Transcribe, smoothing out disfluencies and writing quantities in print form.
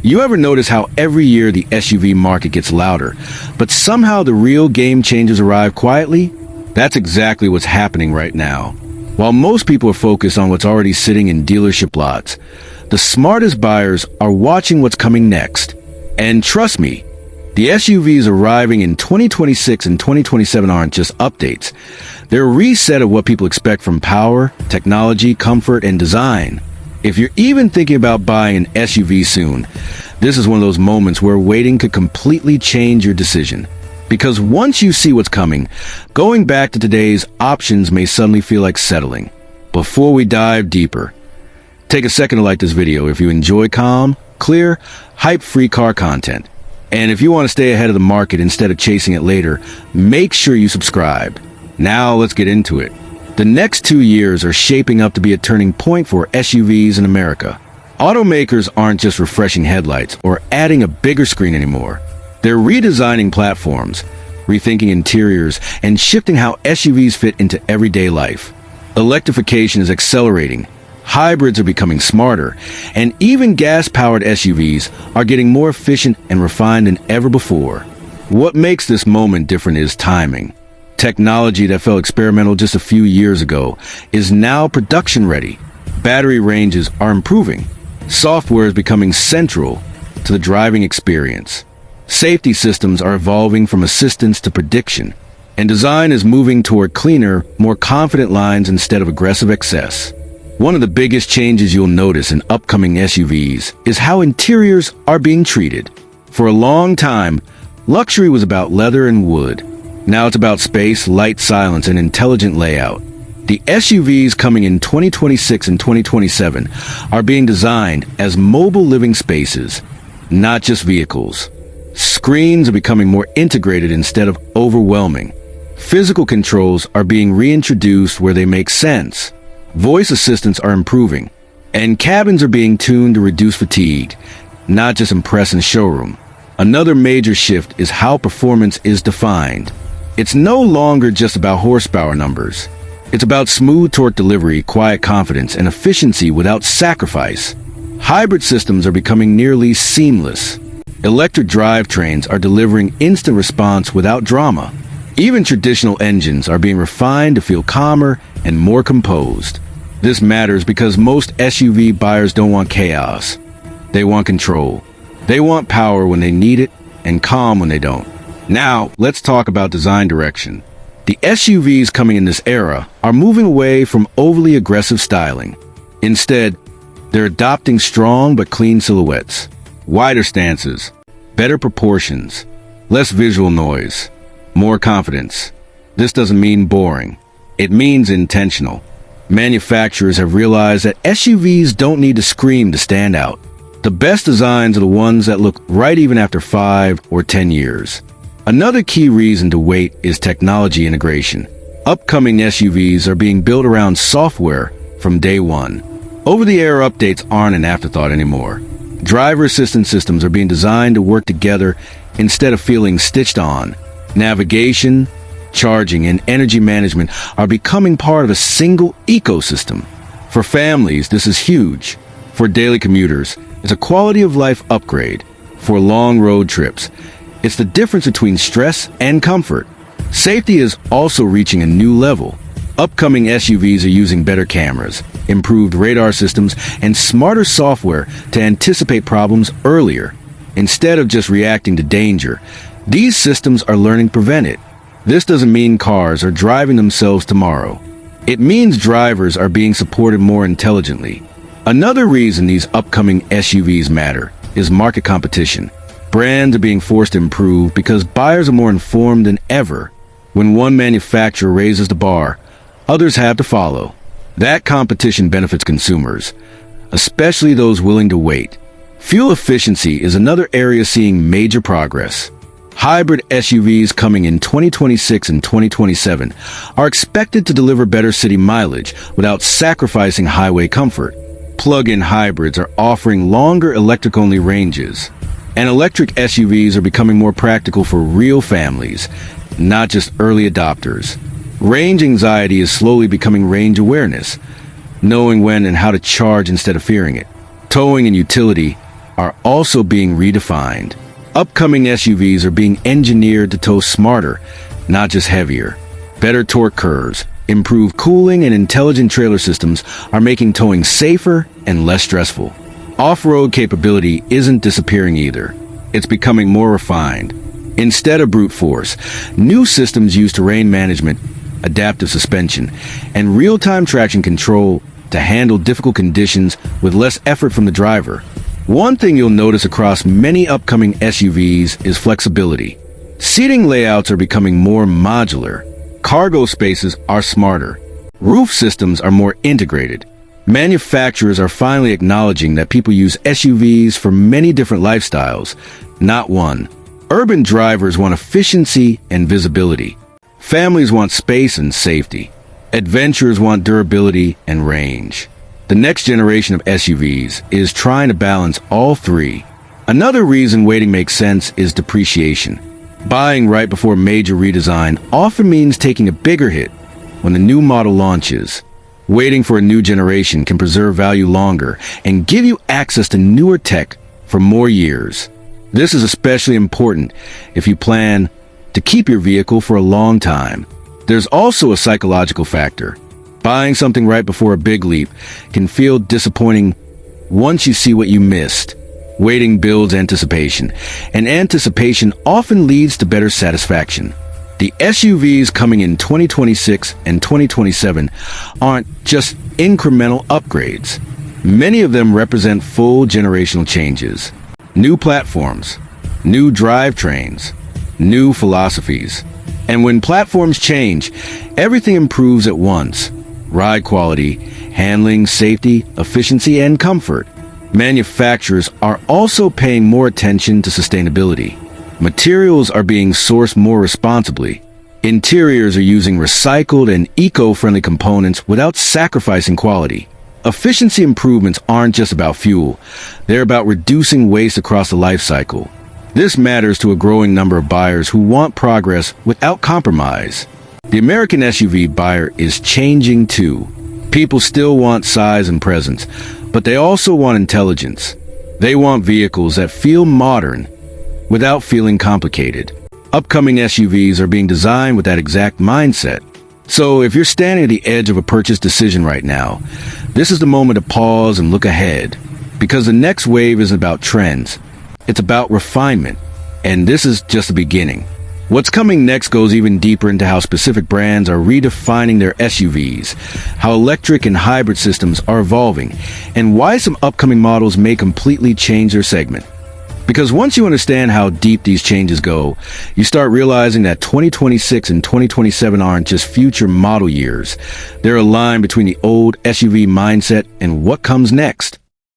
You ever notice how every year the SUV market gets louder, but somehow the real game changers arrive quietly? That's exactly what's happening right now. While most people are focused on what's already sitting in dealership lots, the smartest buyers are watching what's coming next. And trust me, the SUVs arriving in 2026 and 2027 aren't just updates. They're a reset of what people expect from power, technology, comfort, and design. If you're even thinking about buying an SUV soon, this is one of those moments where waiting could completely change your decision. Because once you see what's coming, going back to today's options may suddenly feel like settling. Before we dive deeper, take a second to like this video if you enjoy calm, clear, hype-free car content. And if you want to stay ahead of the market instead of chasing it later, make sure you subscribe. Now let's get into it. The next 2 years are shaping up to be a turning point for SUVs in America. Automakers aren't just refreshing headlights or adding a bigger screen anymore. They're redesigning platforms, rethinking interiors, and shifting how SUVs fit into everyday life. Electrification is accelerating, hybrids are becoming smarter, and even gas-powered SUVs are getting more efficient and refined than ever before. What makes this moment different is timing. Technology that felt experimental just a few years ago is now production-ready. Battery ranges are improving. Software is becoming central to the driving experience. Safety systems are evolving from assistance to prediction, and design is moving toward cleaner, more confident lines instead of aggressive excess. One of the biggest changes you'll notice in upcoming SUVs is how interiors are being treated. For a long time, luxury was about leather and wood. Now it's about space, light, silence, and intelligent layout. The SUVs coming in 2026 and 2027 are being designed as mobile living spaces, not just vehicles. Screens are becoming more integrated instead of overwhelming. Physical controls are being reintroduced where they make sense. Voice assistants are improving, and cabins are being tuned to reduce fatigue, not just impress in showroom. Another major shift is how performance is defined. It's no longer just about horsepower numbers. It's about smooth torque delivery, quiet confidence, and efficiency without sacrifice. Hybrid systems are becoming nearly seamless. Electric drivetrains are delivering instant response without drama. Even traditional engines are being refined to feel calmer and more composed. This matters because most SUV buyers don't want chaos. They want control. They want power when they need it and calm when they don't. Now, let's talk about design direction. The SUVs coming in this era are moving away from overly aggressive styling. Instead, they're adopting strong but clean silhouettes, wider stances, better proportions, less visual noise, more confidence. This doesn't mean boring. It means intentional. Manufacturers have realized that SUVs don't need to scream to stand out. The best designs are the ones that look right even after 5 or 10 years. Another key reason to wait is technology integration. Upcoming SUVs are being built around software from day one. Over-the-air updates aren't an afterthought anymore. Driver assistance systems are being designed to work together instead of feeling stitched on. Navigation, charging, and energy management are becoming part of a single ecosystem. For families, this is huge. For daily commuters, it's a quality of life upgrade. For long road trips, it's the difference between stress and comfort. Safety is also reaching a new level. Upcoming SUVs are using better cameras, improved radar systems, and smarter software to anticipate problems earlier. Instead of just reacting to danger, these systems are learning to prevent it. This doesn't mean cars are driving themselves tomorrow. It means drivers are being supported more intelligently. Another reason these upcoming SUVs matter is market competition. Brands are being forced to improve because buyers are more informed than ever. When one manufacturer raises the bar, others have to follow. That competition benefits consumers, especially those willing to wait. Fuel efficiency is another area seeing major progress. Hybrid SUVs coming in 2026 and 2027 are expected to deliver better city mileage without sacrificing highway comfort. Plug-in hybrids are offering longer electric-only ranges. And electric SUVs are becoming more practical for real families, not just early adopters. Range anxiety is slowly becoming range awareness, knowing when and how to charge instead of fearing it. Towing and utility, are also being redefined. Upcoming SUVs are being engineered to tow smarter, not just heavier. Better torque curves, improved cooling, and intelligent trailer systems are making towing safer and less stressful. Off-road capability isn't disappearing either. It's becoming more refined. Instead of brute force, new systems use terrain management, adaptive suspension, and real-time traction control to handle difficult conditions with less effort from the driver. One thing you'll notice across many upcoming SUVs is flexibility. Seating layouts are becoming more modular. Cargo spaces are smarter. Roof systems are more integrated. Manufacturers are finally acknowledging that people use SUVs for many different lifestyles, not one. Urban drivers want efficiency and visibility. Families want space and safety. Adventurers want durability and range. The next generation of SUVs is trying to balance all three. Another reason waiting makes sense is depreciation. Buying right before major redesign often means taking a bigger hit when the new model launches. Waiting for a new generation can preserve value longer and give you access to newer tech for more years. This is especially important if you plan to keep your vehicle for a long time. There's also a psychological factor. Buying something right before a big leap can feel disappointing once you see what you missed. Waiting builds anticipation, and anticipation often leads to better satisfaction. The SUVs coming in 2026 and 2027 aren't just incremental upgrades. Many of them represent full generational changes. New platforms, new drivetrains, new philosophies. And when platforms change, everything improves at once. Ride quality, handling, safety, efficiency, and comfort. Manufacturers are also paying more attention to sustainability. Materials are being sourced more responsibly. Interiors are using recycled and eco-friendly components without sacrificing quality. Efficiency improvements aren't just about fuel. They're about reducing waste across the life cycle. This matters to a growing number of buyers who want progress without compromise. The American SUV buyer is changing too. People still want size and presence, but they also want intelligence. They want vehicles that feel modern without feeling complicated. Upcoming SUVs are being designed with that exact mindset. So if you're standing at the edge of a purchase decision right now, this is the moment to pause and look ahead. Because the next wave isn't about trends. It's about refinement. And this is just the beginning. What's coming next goes even deeper into how specific brands are redefining their SUVs, how electric and hybrid systems are evolving, and why some upcoming models may completely change their segment. Because once you understand how deep these changes go, you start realizing that 2026 and 2027 aren't just future model years. They're a line between the old SUV mindset and what comes next.